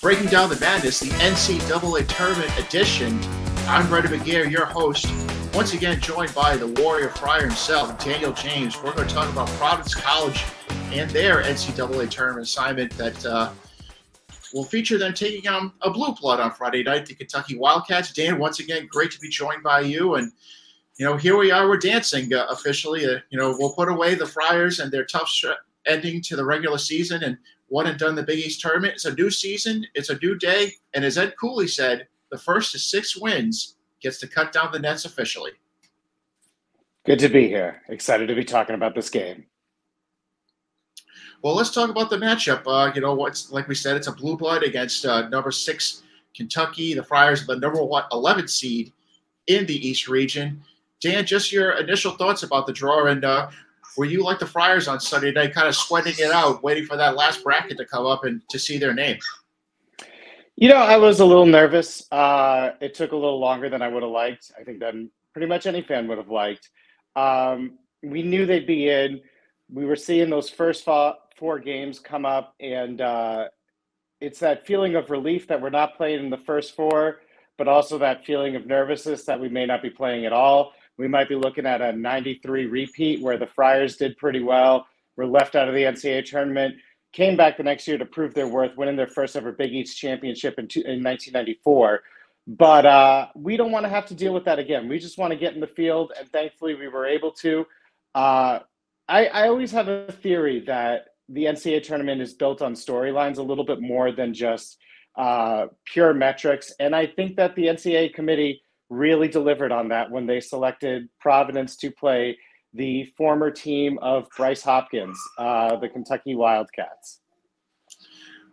breaking down the madness, the NCAA Tournament Edition. I'm McGair, your host. Once again, joined by the Warrior Friar himself, Daniel James. We're going to talk about Providence College and their NCAA Tournament assignment that will feature them taking on a blue blood on Friday night, the Kentucky Wildcats. Dan, once again, great to be joined by you. And, here we are. We're dancing officially. We'll put away the Friars and their tough ending to the regular season and one and done the Big East tournament. It's a new season. It's a new day. And as Ed Cooley said, the first to 6 wins gets to cut down the nets officially. Good to be here. Excited to be talking about this game. Well, let's talk about the matchup. Like we said, it's a blue blood against number 6 Kentucky. The Friars are the number 11 seed in the East region. Dan, just your initial thoughts about the draw, and were you like the Friars on Sunday night, kind of sweating it out, waiting for that last bracket to come up and to see their name? I was a little nervous. It took a little longer than I would have liked. I think that pretty much any fan would have liked. We knew they'd be in. We were seeing those first 4 games come up, and it's that feeling of relief that we're not playing in the first 4, but also that feeling of nervousness that we may not be playing at all. We might be looking at a 93 repeat where the Friars did pretty well, were left out of the NCAA tournament, came back the next year to prove their worth, winning their first ever Big East championship in 1994. But we don't want to have to deal with that again. We just want to get in the field, and thankfully we were able to. I always have a theory that the NCAA tournament is built on storylines a little bit more than just pure metrics. And I think that the NCAA committee really delivered on that when they selected Providence to play the former team of Bryce Hopkins, the Kentucky Wildcats.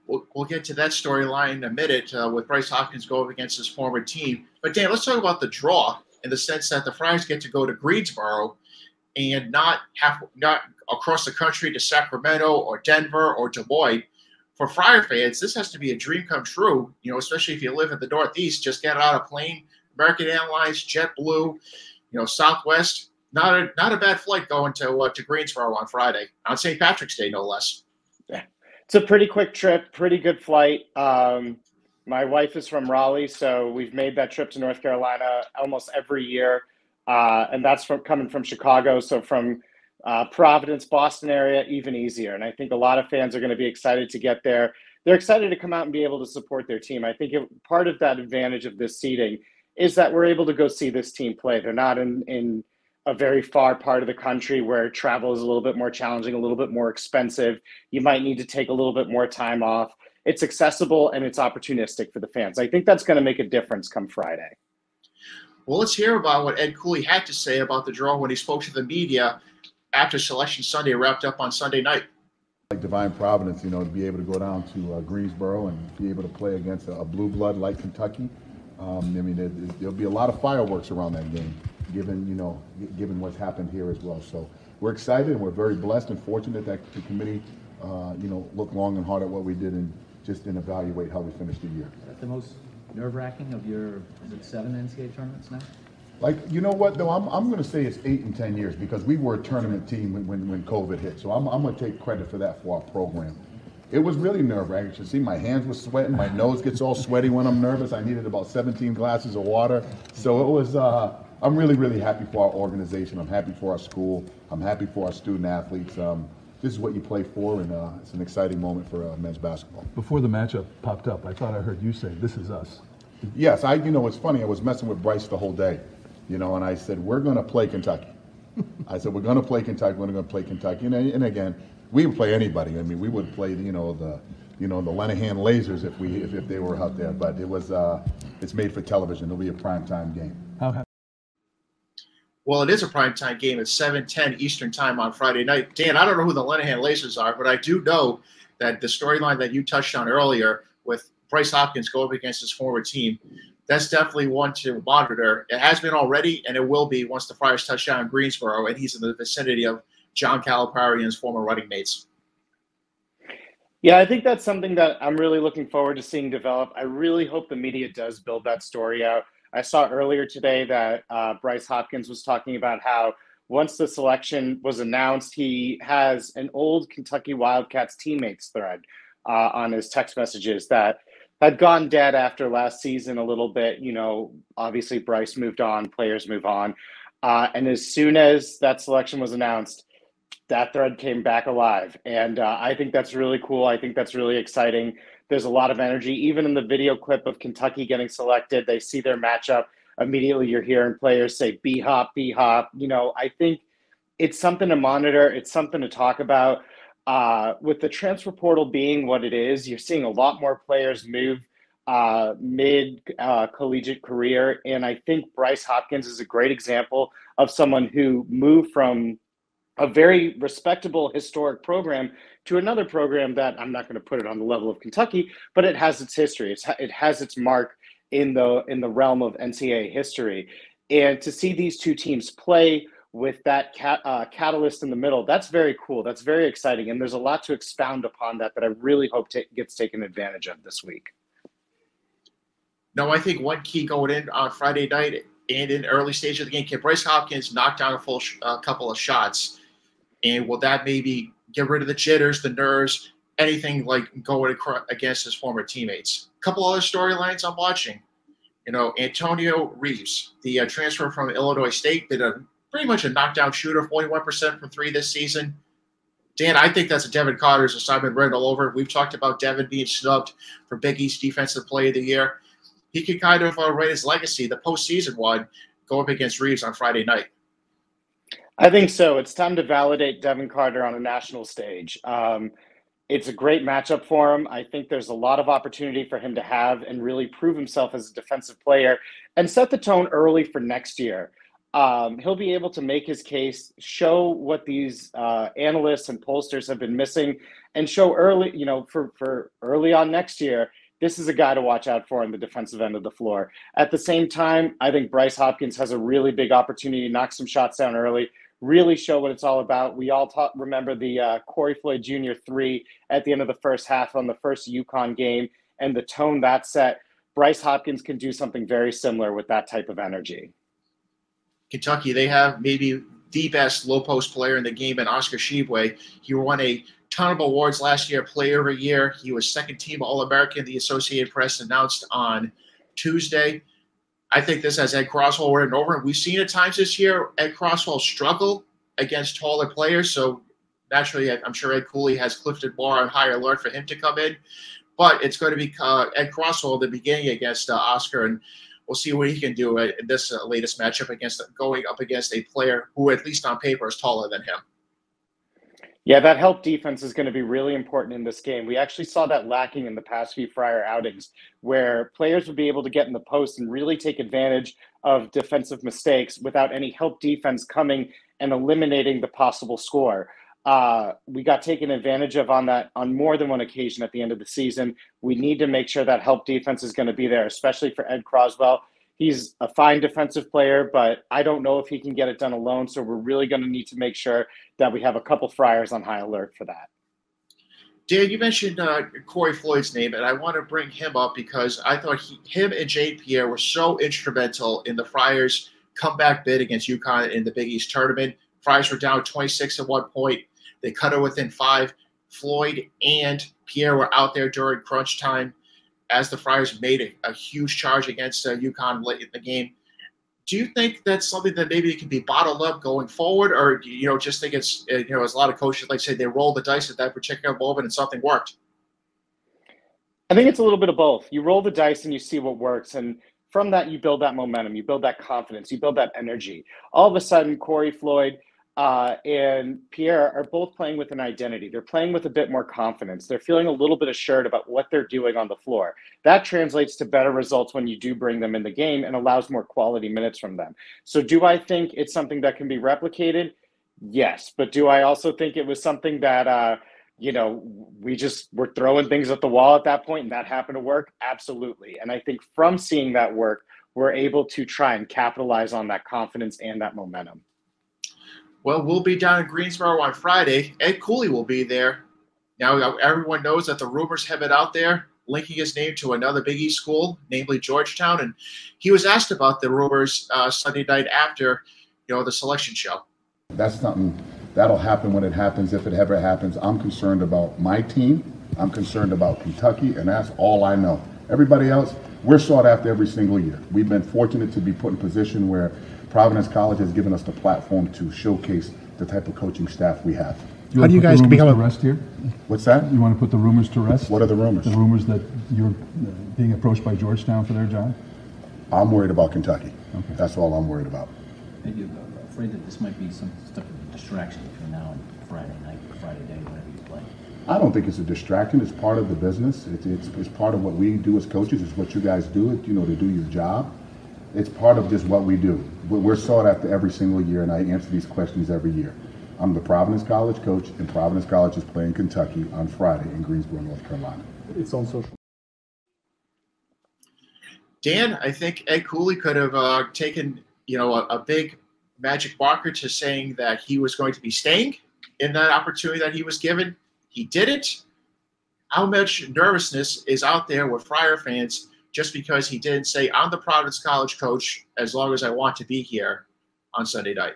We'll get to that storyline in a minute with Bryce Hopkins going against his former team. But Dan, let's talk about the draw in the sense that the Friars get to go to Greensboro and not across the country to Sacramento or Denver or Des Moines. For Friar fans, this has to be a dream come true, especially if you live in the Northeast. Just get out a plane, American Airlines, JetBlue, Southwest. Not a bad flight going to Greensboro on Friday, on St. Patrick's Day, no less. Yeah. It's a pretty quick trip, pretty good flight. My wife is from Raleigh, so we've made that trip to North Carolina almost every year. And that's coming from Chicago. So from Providence, Boston area, even easier. And I think a lot of fans are going to be excited to get there. They're excited to come out and be able to support their team. I think part of that advantage of this seating is that we're able to go see this team play. They're not in a very far part of the country where travel is a little bit more challenging, a little bit more expensive. You might need to take a little bit more time off. It's accessible and it's opportunistic for the fans. I think that's going to make a difference come Friday. Well, let's hear about what Ed Cooley had to say about the draw when he spoke to the media after Selection Sunday wrapped up on Sunday night. Like divine providence, to be able to go down to Greensboro and be able to play against a blue blood like Kentucky. There'll be a lot of fireworks around that game, given what's happened here as well. So we're excited and we're very blessed and fortunate that the committee, looked long and hard at what we did and just didn't evaluate how we finished the year. Is that the most nerve-wracking of your, is it 7 NCAA tournaments now? What though? I'm going to say it's 8 and 10 years because we were a tournament team when COVID hit. So I'm going to take credit for that for our program. It was really nerve-wracking. You see, my hands were sweating. My nose gets all sweaty when I'm nervous. I needed about 17 glasses of water. So it was, I'm really, really happy for our organization. I'm happy for our school. I'm happy for our student athletes. This is what you play for, and it's an exciting moment for men's basketball. Before the matchup popped up, I thought I heard you say, "This is us." Yes, it's funny. I was messing with Bryce the whole day, and I said, we're going to play Kentucky. I said, we're going to play Kentucky. We're going to play Kentucky. And again, we would play anybody. We would play, the Lenahan Lasers if they were out there. But it's made for television. It'll be a primetime game. Well, it is a primetime game at 7:10 Eastern time on Friday night. Dan, I don't know who the Lenahan Lasers are, but I do know that the storyline that you touched on earlier with Bryce Hopkins going up against his former team, that's definitely one to monitor. It has been already, and it will be once the Friars touch down in Greensboro, and he's in the vicinity of John Calipari and his former running mates. Yeah, I think that's something that I'm really looking forward to seeing develop. I really hope the media does build that story out. I saw earlier today that Bryce Hopkins was talking about how once the selection was announced, he has an old Kentucky Wildcats teammates thread on his text messages that had gone dead after last season a little bit. You know, obviously Bryce moved on, players move on. And as soon as that selection was announced, that thread came back alive. And I think that's really cool. I think that's really exciting. There's a lot of energy. Even in the video clip of Kentucky getting selected, they see their matchup. Immediately you're hearing players say, B-hop, B-hop. You know, I think it's something to monitor. It's something to talk about. With the transfer portal being what it is, you're seeing a lot more players move mid-collegiate career. And I think Bryce Hopkins is a great example of someone who moved from a very respectable historic program to another program that I'm not going to put it on the level of Kentucky, but it has its history. It has its mark in the realm of NCAA history. And to see these two teams play with that catalyst in the middle, that's very cool. That's very exciting. And there's a lot to expound upon that I really hope gets taken advantage of this week. No, I think one key going in on Friday night and in early stage of the game, can Bryce Hopkins knock down a couple of shots? And will that maybe get rid of the jitters, the nerves, anything like going against his former teammates? A couple other storylines I'm watching. You know, Antonio Reeves, the transfer from Illinois State, did pretty much a knockdown shooter, 41% from three this season. Dan, I think that's a Devin Carter's assignment right all over. We've talked about Devin being snubbed for Big East Defensive Player of the Year. He could kind of write his legacy, the postseason one, go up against Reeves on Friday night. I think so. It's time to validate Devin Carter on a national stage. It's a great matchup for him. I think there's a lot of opportunity for him to have and really prove himself as a defensive player and set the tone early for next year. He'll be able to make his case, show what these analysts and pollsters have been missing, and show early, you know, for early on next year, this is a guy to watch out for on the defensive end of the floor. At the same time, I think Bryce Hopkins has a really big opportunity to knock some shots down early, really show what it's all about. We all remember the Corey Floyd Jr. 3 at the end of the first half on the first UConn game and the tone that set. Bryce Hopkins can do something very similar with that type of energy. Kentucky, they have maybe the best low post player in the game in Oscar Tshiebwe. He won a ton of awards last year, Player of the Year. He was second team All-American, the Associated Press announced on Tuesday. I think this has Ed Croswell running over. We've seen at times this year Ed Croswell struggle against taller players. So naturally, I'm sure Ed Cooley has Clifton Moore on high alert for him to come in. But it's going to be Ed Croswell at the beginning against Oscar, and we'll see what he can do in this latest matchup going up against a player who, at least on paper, is taller than him. Yeah, that help defense is going to be really important in this game. We actually saw that lacking in the past few Friar outings, where players would be able to get in the post and really take advantage of defensive mistakes without any help defense coming and eliminating the possible score. We got taken advantage of on more than one occasion at the end of the season. We need to make sure that help defense is going to be there, especially for Ed Croswell. He's a fine defensive player, but I don't know if he can get it done alone. So we're really going to need to make sure that we have a couple Friars on high alert for that. Dan, you mentioned Corey Floyd's name, and I want to bring him up because I thought him and Jay Pierre were so instrumental in the Friars' comeback bid against UConn in the Big East tournament. Friars were down 26 at one point. They cut it within 5. Floyd and Pierre were out there during crunch time as the Friars made a huge charge against UConn late in the game. Do you think that's something that maybe it can be bottled up going forward, or do you just think it's, as a lot of coaches like say, they roll the dice at that particular moment and something worked? I think it's a little bit of both. You roll the dice and you see what works, and from that you build that momentum, you build that confidence, you build that energy. All of a sudden, Corey Floyd and Pierre are both playing with an identity. They're playing with a bit more confidence. They're feeling a little bit assured about what they're doing on the floor. That translates to better results when you do bring them in the game and allows more quality minutes from them. So do I think it's something that can be replicated? Yes. But do I also think it was something that, we just were throwing things at the wall at that point and that happened to work? Absolutely. And I think from seeing that work, we're able to try and capitalize on that confidence and that momentum. Well, we'll be down in Greensboro on Friday. Ed Cooley will be there. Now, everyone knows that the rumors have it out there, linking his name to another Big East school, namely Georgetown. And he was asked about the rumors Sunday night after, the selection show. That's something that'll happen when it happens, if it ever happens. I'm concerned about my team. I'm concerned about Kentucky, and that's all I know. Everybody else, we're sought after every single year. We've been fortunate to be put in a position where Providence College has given us the platform to showcase the type of coaching staff we have. How do you guys become to rest here? What's that? You want to put the rumors to rest? What are the rumors? The rumors that you're being approached by Georgetown for their job? I'm worried about Kentucky. Okay. That's all I'm worried about. Are you afraid that this might be some stuff of a distraction between now and Friday night, Friday day, whenever you play? I don't think it's a distraction. It's part of the business. It's part of what we do as coaches. It's what you guys do, to do your job. It's part of just what we do. We're sought after every single year, and I answer these questions every year. I'm the Providence College coach, and Providence College is playing Kentucky on Friday in Greensboro, North Carolina. It's on social. Dan, I think Ed Cooley could have taken, a big magic marker to saying that he was going to be staying in that opportunity that he was given. He didn't. How much nervousness is out there with Friar fans just because he didn't say, I'm the Providence College coach as long as I want to be here on Sunday night?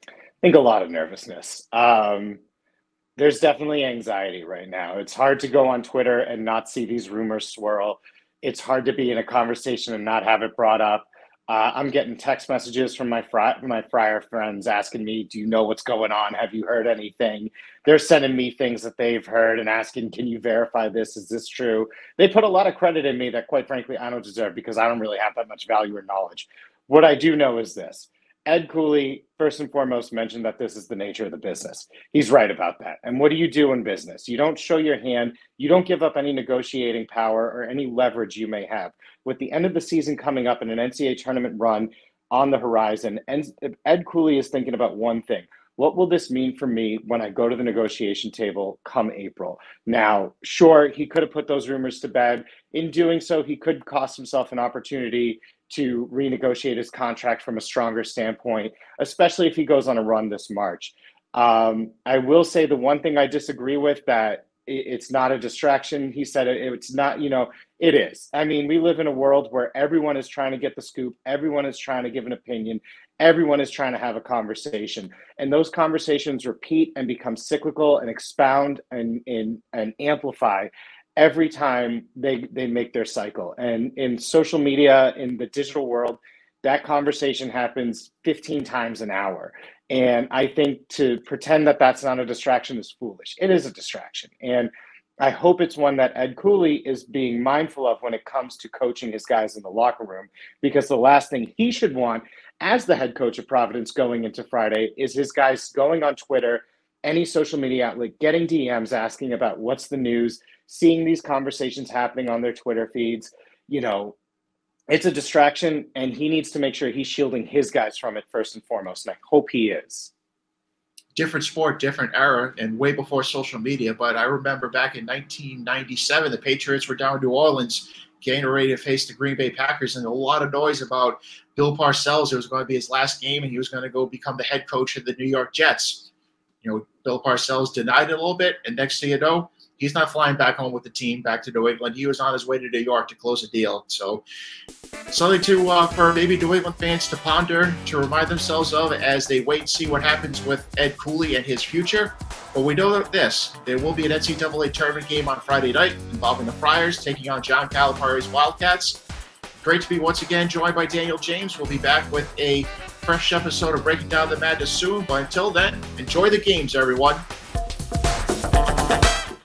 I think a lot of nervousness. There's definitely anxiety right now. It's hard to go on Twitter and not see these rumors swirl. It's hard to be in a conversation and not have it brought up. I'm getting text messages from my Friar friends asking me, do you know what's going on? Have you heard anything? They're sending me things that they've heard and asking, can you verify this? Is this true? They put a lot of credit in me that, quite frankly, I don't deserve because I don't really have that much value or knowledge. What I do know is this. Ed Cooley, first and foremost, mentioned that this is the nature of the business. He's right about that. And what do you do in business? You don't show your hand. You don't give up any negotiating power or any leverage you may have. With the end of the season coming up and an NCAA tournament run on the horizon, Ed Cooley is thinking about one thing. What will this mean for me when I go to the negotiation table come April? Now, sure, he could have put those rumors to bed. In doing so, he could cost himself an opportunity to renegotiate his contract from a stronger standpoint, especially if he goes on a run this March. I will say the one thing I disagree with, that it's not a distraction. He said it's not, it is. I mean, we live in a world where everyone is trying to get the scoop. Everyone is trying to give an opinion. Everyone is trying to have a conversation. And those conversations repeat and become cyclical and expound and amplify every time they make their cycle. And in social media, in the digital world, that conversation happens 15 times an hour. And I think to pretend that that's not a distraction is foolish. It is a distraction. And I hope it's one that Ed Cooley is being mindful of when it comes to coaching his guys in the locker room, because the last thing he should want as the head coach of Providence going into Friday is his guys going on Twitter, any social media outlet, getting DMs asking about what's the news, seeing these conversations happening on their Twitter feeds. It's a distraction, and he needs to make sure he's shielding his guys from it first and foremost, and I hope he is. Different sport, different era, and way before social media. But I remember back in 1997, the Patriots were down in New Orleans getting ready to face the Green Bay Packers, and a lot of noise about Bill Parcells. It was going to be his last game, and he was going to go become the head coach of the New York Jets. Bill Parcells denied it a little bit, and next thing you know, he's not flying back home with the team back to New England. He was on his way to New York to close a deal. So something for maybe New England fans to ponder, to remind themselves of as they wait and see what happens with Ed Cooley and his future. But we know that there will be an NCAA tournament game on Friday night involving the Friars taking on John Calipari's Wildcats. Great to be once again joined by Daniel James. We'll be back with a fresh episode of Breaking Down the Madness soon. But until then, enjoy the games, everyone.